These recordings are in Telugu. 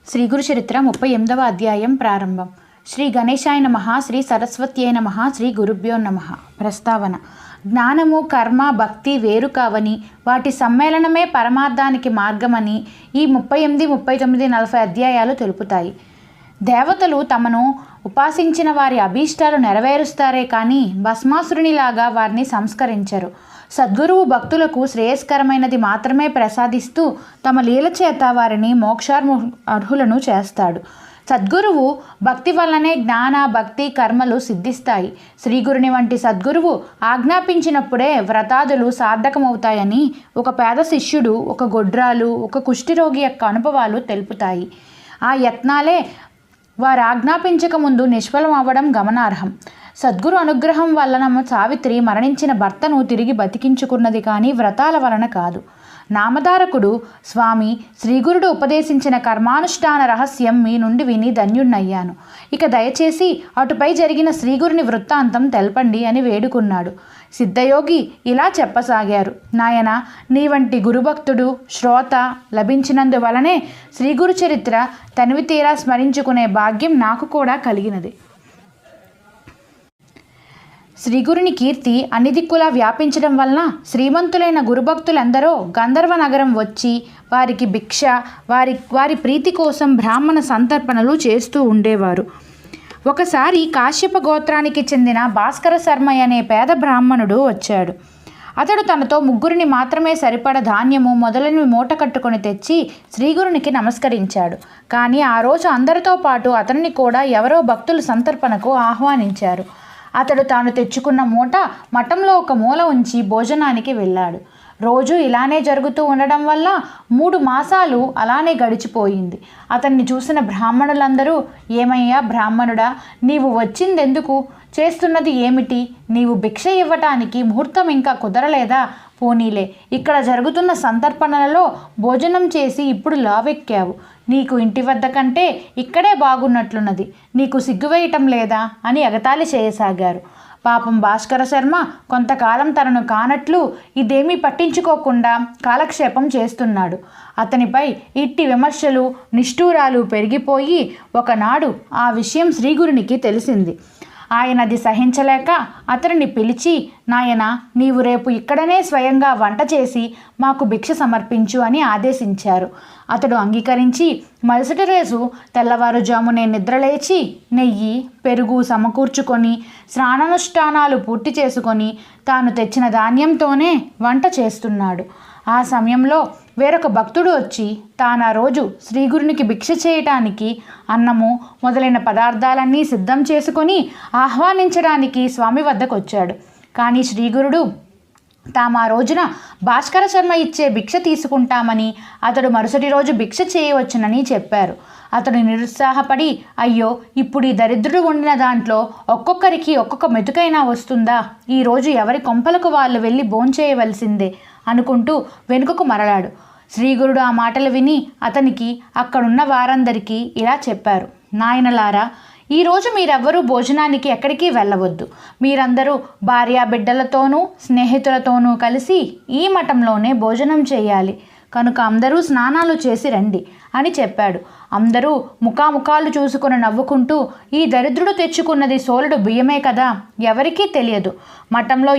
శ్రీ గురు చరిత్ర 38వ అధ్యాయం ప్రారంభం. శ్రీ గణేశాయ నమః, శ్రీ సరస్వత్యై నమః, శ్రీ గురుభ్యో నమః. ప్రస్తావన. జ్ఞానము, కర్మ, భక్తి వేరు కావని, వాటి సమ్మేళనమే పరమార్థానికి మార్గమని ఈ 38, 39, 40 అధ్యాయాలు తెలుపుతాయి. దేవతలు తమను ఉపాసించిన వారి అభీష్టాలు నెరవేరుస్తారే కానీ భస్మాసురునిలాగా వారిని సంస్కరించరు. సద్గురువు భక్తులకు శ్రేయస్కరమైనది మాత్రమే ప్రసాదిస్తూ తమ లీల చేత వారిని మోక్షార్హులను చేస్తాడు. సద్గురువు భక్తి వల్లనే జ్ఞాన, భక్తి, కర్మలు సిద్ధిస్తాయి. శ్రీగురుని వంటి సద్గురువు ఆజ్ఞాపించినప్పుడే వ్రతాదులు సార్థకమవుతాయని ఒక పేద శిష్యుడు, ఒక గొడ్రాలు, ఒక కుష్ఠిరోగి యొక్క అనుభవాలు తెలుపుతాయి. ఆ యత్నాలే వారు ఆజ్ఞాపించక ముందు నిష్ఫలం అవ్వడం గమనార్హం. సద్గురు అనుగ్రహం వలన సావిత్రి మరణించిన భర్తను తిరిగి బతికించుకున్నది కానీ వ్రతాల వలన కాదు. నామధారకుడు స్వామి, శ్రీగురుడు ఉపదేశించిన కర్మానుష్ఠాన రహస్యం మీ నుండి విని ధన్యుణ్ణయ్యాను. ఇక దయచేసి అటుపై జరిగిన శ్రీగురుని వృత్తాంతం తెలపండి అని వేడుకున్నాడు. సిద్ధయోగి ఇలా చెప్పసాగారు. నాయన, నీ వంటి గురుభక్తుడు, శ్రోత లభించినందువలనే శ్రీగురు చరిత్ర తనివి తీరా స్మరించుకునే భాగ్యం నాకు కూడా కలిగినది. శ్రీగురుని కీర్తి అన్ని దిక్కులా వ్యాపించడం వలన శ్రీమంతులైన గురుభక్తులందరూ గంధర్వ నగరం వచ్చి వారికి భిక్ష, వారి ప్రీతి కోసం బ్రాహ్మణ సంతర్పణలు చేస్తూ ఉండేవారు. ఒకసారి కాశ్యప గోత్రానికి చెందిన భాస్కర శర్మ అనే పేద బ్రాహ్మణుడు వచ్చాడు. అతడు తనతో ముగ్గురిని మాత్రమే సరిపడ ధాన్యము మొదలైనవి మూట కట్టుకొని తెచ్చి శ్రీగురునికి నమస్కరించాడు. కానీ ఆ రోజు అందరితో పాటు అతనిని కూడా ఎవరో భక్తుల సంతర్పణకు ఆహ్వానించారు. అతడు తాను తెచ్చుకున్న మూట మఠంలో ఒక మూల ఉంచి భోజనానికి వెళ్ళాడు. రోజు ఇలానే జరుగుతూ ఉండడం వల్ల 3 మాసాలు అలానే గడిచిపోయింది. అతన్ని చూసిన బ్రాహ్మణులందరూ, ఏమయ్యా బ్రాహ్మణుడా, నీవు వచ్చిందెందుకు? చేస్తున్నది ఏమిటి? నీవు భిక్ష ఇవ్వటానికి ముహూర్తం ఇంకా కుదరలేదా? పోనీలే, ఇక్కడ జరుగుతున్న సంతర్పణలలో భోజనం చేసి ఇప్పుడు లావెక్కావు. నీకు ఇంటి వద్ద కంటే ఇక్కడే బాగున్నట్లున్నది. నీకు సిగ్గువేయటం లేదా అని ఎగతాళి చేయసాగారు. పాపం భాస్కర శర్మ కొంతకాలం తనను కానట్లు ఇదేమీ పట్టించుకోకుండా కాలక్షేపం చేస్తున్నాడు. అతనిపై ఇట్టి విమర్శలు, నిష్ఠూరాలు పెరిగిపోయి ఒకనాడు ఆ విషయం శ్రీగురునికి తెలిసింది. ఆయన అది సహించలేక అతనిని పిలిచి, నాయన, నీవు రేపు ఇక్కడనే స్వయంగా వంట చేసి మాకు భిక్ష సమర్పించు అని ఆదేశించారు. అతడు అంగీకరించి మరుసటి రోజు తెల్లవారుజామునే నిద్రలేచి నెయ్యి, పెరుగు సమకూర్చుకొని స్నానానుష్ఠానాలు పూర్తి చేసుకొని తాను తెచ్చిన ధాన్యంతోనే వంట చేస్తున్నాడు. ఆ సమయంలో వేరొక భక్తుడు వచ్చి తాను ఆ రోజు శ్రీగురునికి భిక్ష చేయటానికి అన్నము మొదలైన పదార్థాలన్నీ సిద్ధం చేసుకొని ఆహ్వానించడానికి స్వామి వద్దకు వచ్చాడు. కానీ శ్రీగురుడు తాము ఆ రోజున భాస్కర శర్మ ఇచ్చే భిక్ష తీసుకుంటామని, అతడు మరుసటి రోజు భిక్ష చేయవచ్చునని చెప్పారు. అతడు నిరుత్సాహపడి, అయ్యో, ఇప్పుడు ఈ దరిద్రుడు వండిన దాంట్లో ఒక్కొక్కరికి ఒక్కొక్క మెతుకైనా వస్తుందా? ఈరోజు ఎవరి కొంపలకు వాళ్ళు వెళ్ళి భోంచేయవలసిందే అనుకుంటూ వెనుకకు మరలాడు. శ్రీగురుడు ఆ మాటలు విని అతనికి, అక్కడున్న వారందరికీ ఇలా చెప్పారు. నాయనలారా, ఈరోజు మీరెవ్వరూ భోజనానికి ఎక్కడికి వెళ్ళవద్దు. మీరందరూ భార్యాబిడ్డలతోనూ స్నేహితులతోనూ కలిసి ఈ మఠంలోనే భోజనం చేయాలి. కనుక అందరూ స్నానాలు చేసి రండి అని చెప్పాడు. అందరూ ముఖాముఖాలు చూసుకుని నవ్వుకుంటూ, ఈ దరిద్రుడు తెచ్చుకున్నది సోలుడు బియ్యమే కదా, ఎవరికీ తెలియదు. మఠంలో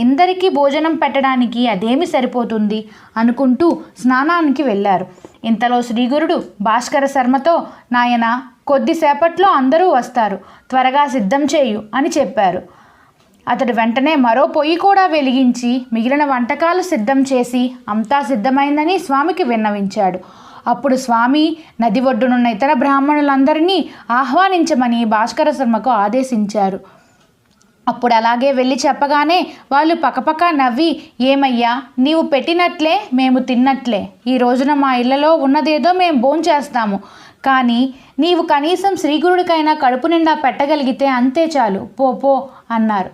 ఇందరికీ భోజనం పెట్టడానికి అదేమి సరిపోతుంది అనుకుంటూ స్నానానికి వెళ్ళారు. ఇంతలో శ్రీగురుడు భాస్కర శర్మతో, నాయన, కొద్దిసేపట్లో అందరూ వస్తారు, త్వరగా సిద్ధం చేయు అని చెప్పారు. అతడు వెంటనే మరో పొయ్యి కూడా వెలిగించి మిగిలిన వంటకాలు సిద్ధం చేసి అంతా సిద్ధమైందని స్వామికి విన్నవించాడు. అప్పుడు స్వామి నది ఒడ్డునున్న ఇతర బ్రాహ్మణులందరినీ ఆహ్వానించమని భాస్కర శర్మకు ఆదేశించారు. అప్పుడు అలాగే వెళ్ళి చెప్పగానే వాళ్ళు పకపక నవ్వి, ఏమయ్యా, నీవు పెట్టినట్లే మేము తిన్నట్లే. ఈ రోజున మా ఇళ్లలో ఉన్నదేదో మేము భోంచేస్తాము, కానీ నీవు కనీసం శ్రీగురుడికైనా కడుపు నిండా పెట్టగలిగితే అంతే చాలు, పో అన్నారు.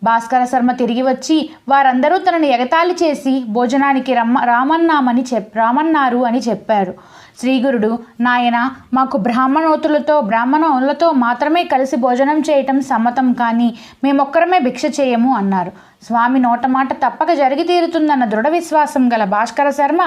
భాస్కర శర్మ తిరిగి వచ్చి వారందరూ తనను ఎగతాళి చేసి భోజనానికి రామన్నారు అని చెప్పారు. శ్రీగురుడు, నాయన, మాకు బ్రాహ్మణులతో మాత్రమే కలిసి భోజనం చేయటం సమ్మతం, కానీ మేమొక్కరమే భిక్ష చేయము అన్నారు. స్వామి నోటమాట తప్పక జరిగి తీరుతుందన్న దృఢ విశ్వాసం గల భాస్కర శర్మ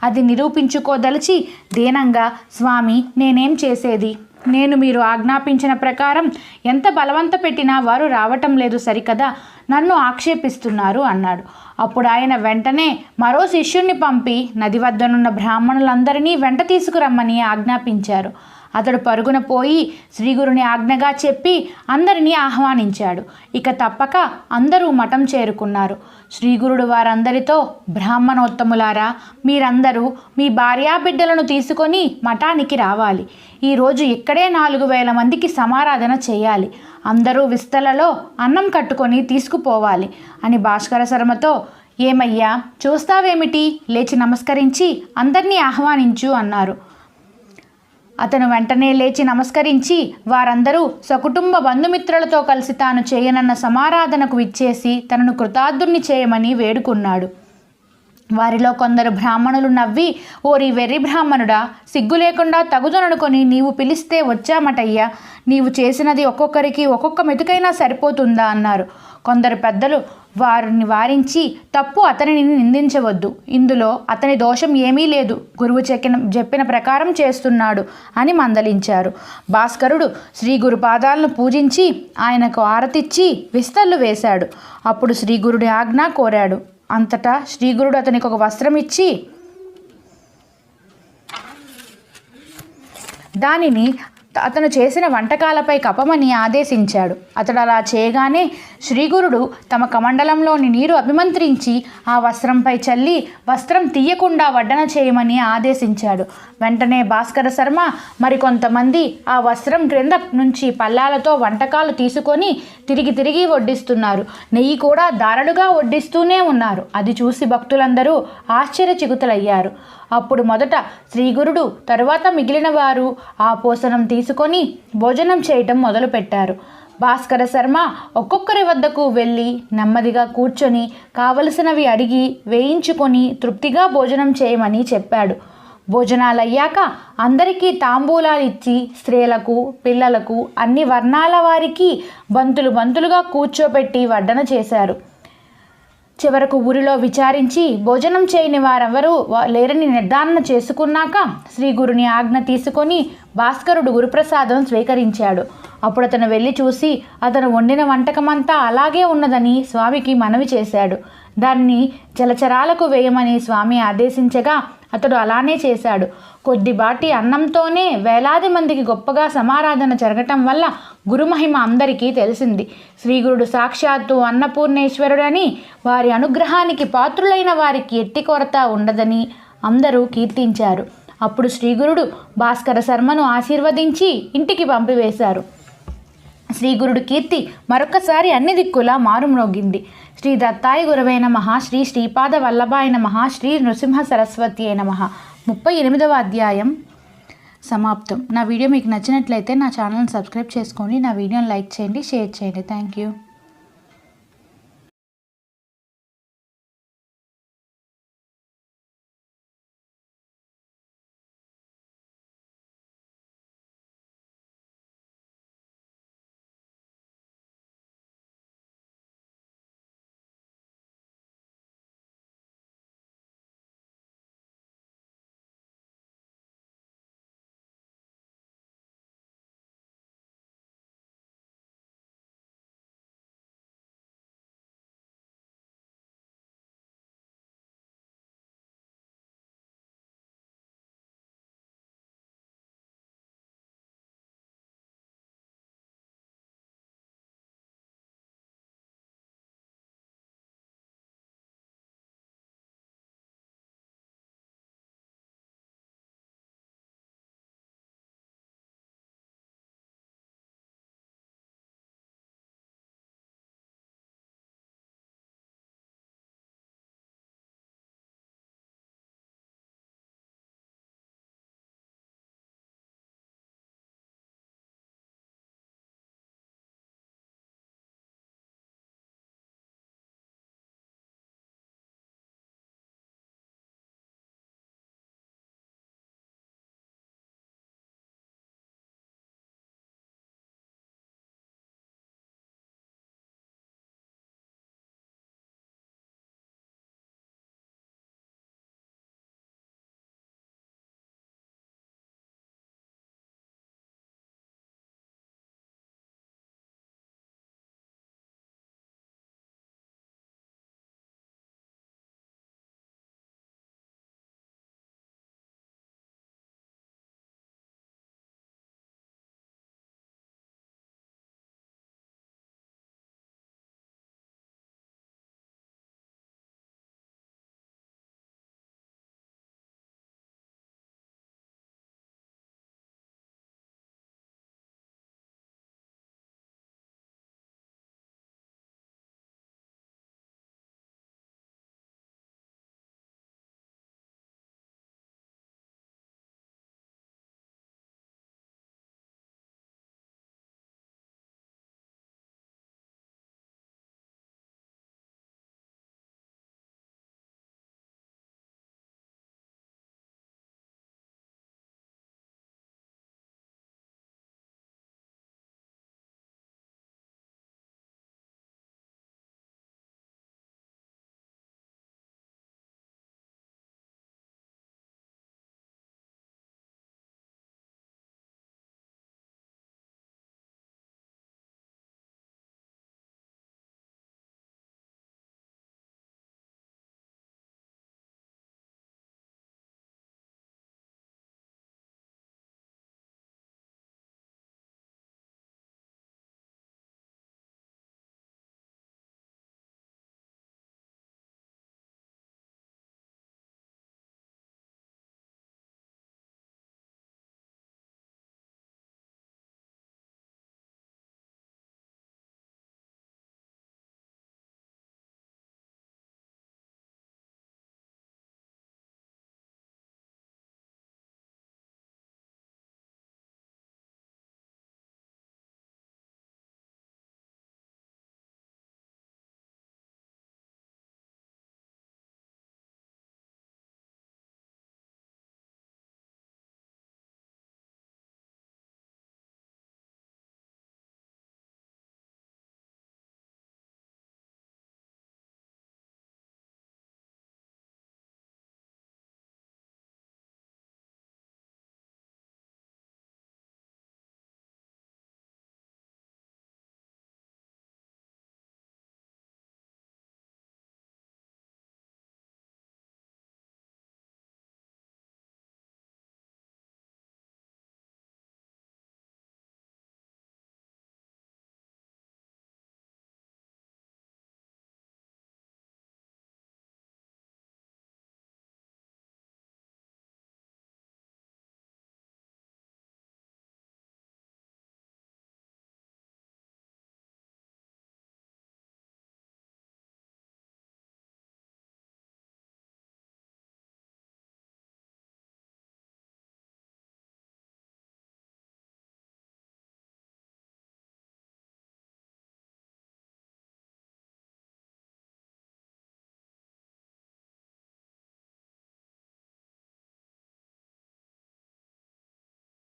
అది నిరూపించుకోదలిచి దీనంగా, స్వామి, నేనేం చేసేది? నేను మీరు ఆజ్ఞాపించిన ప్రకారం ఎంత బలవంత పెట్టినా వారు రావటం లేదు సరికదా, నన్ను ఆక్షేపిస్తున్నారు అన్నాడు. అప్పుడు ఆయన వెంటనే మరో శిష్యుణ్ణి పంపి నది వద్దనున్న బ్రాహ్మణులందరినీ వెంట తీసుకురమ్మని ఆజ్ఞాపించారు. అతడు పరుగున పోయి శ్రీగురుని ఆజ్ఞగా చెప్పి అందరినీ ఆహ్వానించాడు. ఇక తప్పక అందరూ మఠం చేరుకున్నారు. శ్రీగురుడు వారందరితో, బ్రాహ్మణోత్తములారా, మీరందరూ మీ భార్యాబిడ్డలను తీసుకొని మఠానికి రావాలి. ఈరోజు ఇక్కడే 4000 మందికి సమారాధన చేయాలి. అందరూ విస్తలలో అన్నం కట్టుకొని తీసుకుపోవాలి అని భాస్కర శర్మతో, ఏమయ్యా చూస్తావేమిటి, లేచి నమస్కరించి అందరినీ ఆహ్వానించు అన్నారు. అతను వెంటనే లేచి నమస్కరించి వారందరూ సకుటుంబ బంధుమిత్రులతో కలిసి తాను చేయనన్న సమారాధనకు విచ్చేసి తనను కృతార్థుణ్ణి చేయమని వేడుకున్నాడు. వారిలో కొందరు బ్రాహ్మణులు నవ్వి, ఓరి వెర్రి బ్రాహ్మణుడా, సిగ్గు లేకుండా తగుదననుకొని నీవు పిలిస్తే వచ్చామటయ్యా, నీవు చేసినది ఒక్కొక్కరికి ఒక్కొక్క మెతుకైనా సరిపోతుందా అన్నారు. కొందరు పెద్దలు వారిని వారించి, తప్పు అతనిని నిందించవద్దు, ఇందులో అతని దోషం ఏమీ లేదు, గురువు చెప్పిన ప్రకారం చేస్తున్నాడు అని మందలించారు. భాస్కరుడు శ్రీ గురు పాదాలను పూజించి ఆయనకు ఆరతిచ్చి విస్తళ్ళు వేశాడు. అప్పుడు శ్రీగురుడి ఆజ్ఞ కోరాడు. అంతటా శ్రీగురుడు అతనికి ఒక వస్త్రం ఇచ్చి దానిని అతను చేసిన వంటకాలపై కపమని ఆదేశించాడు. అతడు అలా చేయగానే శ్రీగురుడు తమ కమండలంలోని నీరు అభిమంత్రించి ఆ వస్త్రంపై చల్లి వస్త్రం తీయకుండా వడ్డన చేయమని ఆదేశించాడు. వెంటనే భాస్కర శర్మ మరికొంతమంది ఆ వస్త్రం క్రింద నుంచి పల్లాలతో వంటకాలు తీసుకొని తిరిగి వడ్డిస్తున్నారు. నెయ్యి కూడా దారడుగా వడ్డిస్తూనే ఉన్నారు. అది చూసి భక్తులందరూ ఆశ్చర్యచకితులయ్యారు. అప్పుడు మొదట శ్రీగురుడు, తరువాత మిగిలిన వారు ఆ పోసనం తీసుకొని భోజనం చేయటం మొదలుపెట్టారు. భాస్కర శర్మ ఒక్కొక్కరి వద్దకు వెళ్ళి నెమ్మదిగా కూర్చొని కావలసినవి అడిగి వేయించుకొని తృప్తిగా భోజనం చేయమని చెప్పాడు. భోజనాలయ్యాక అందరికీ తాంబూలాలు ఇచ్చి స్త్రీలకు, పిల్లలకు, అన్ని వర్ణాల వారికి బంతులుగా కూర్చోపెట్టి వడ్డన చేశారు. చివరకు ఊరిలో విచారించి భోజనం చేయని వారెవరూ లేరని నిర్ధారణ చేసుకున్నాక శ్రీగురుని ఆజ్ఞ తీసుకొని భాస్కరుడు గురుప్రసాదం స్వీకరించాడు. అప్పుడు అతను వెళ్ళి చూసి అతను వండిన వంటకమంతా అలాగే ఉన్నదని స్వామికి మనవి చేశాడు. దాన్ని జలచరాలకు వేయమని స్వామి ఆదేశించగా అతడు అలానే చేశాడు. కొద్దిపాటి అన్నంతోనే వేలాది మందికి గొప్పగా సమారాధన జరగటం వల్ల గురుమహిమ అందరికీ తెలిసింది. శ్రీగురుడు సాక్షాత్తు అన్నపూర్ణేశ్వరుడని, వారి అనుగ్రహానికి పాత్రులైన వారికి ఎట్టి కొరత ఉండదని అందరూ కీర్తించారు. అప్పుడు శ్రీగురుడు భాస్కర శర్మను ఆశీర్వదించి ఇంటికి పంపివేశారు. శ్రీగురుడు కీర్తి మరొకసారి అన్ని దిక్కులా మారుమ్రోగింది. శ్రీ దత్తాయ గురవే నమః, శ్రీ శ్రీపాద వల్లభాయ నమః, శ్రీ నృసింహ సరస్వతి నమః. 38వ అధ్యాయం సమాప్తం. నా వీడియో మీకు నచ్చినట్లయితే నా ఛానల్ని సబ్స్క్రైబ్ చేసుకోండి, నా వీడియోని లైక్ చేయండి, షేర్ చేయండి. Thank you.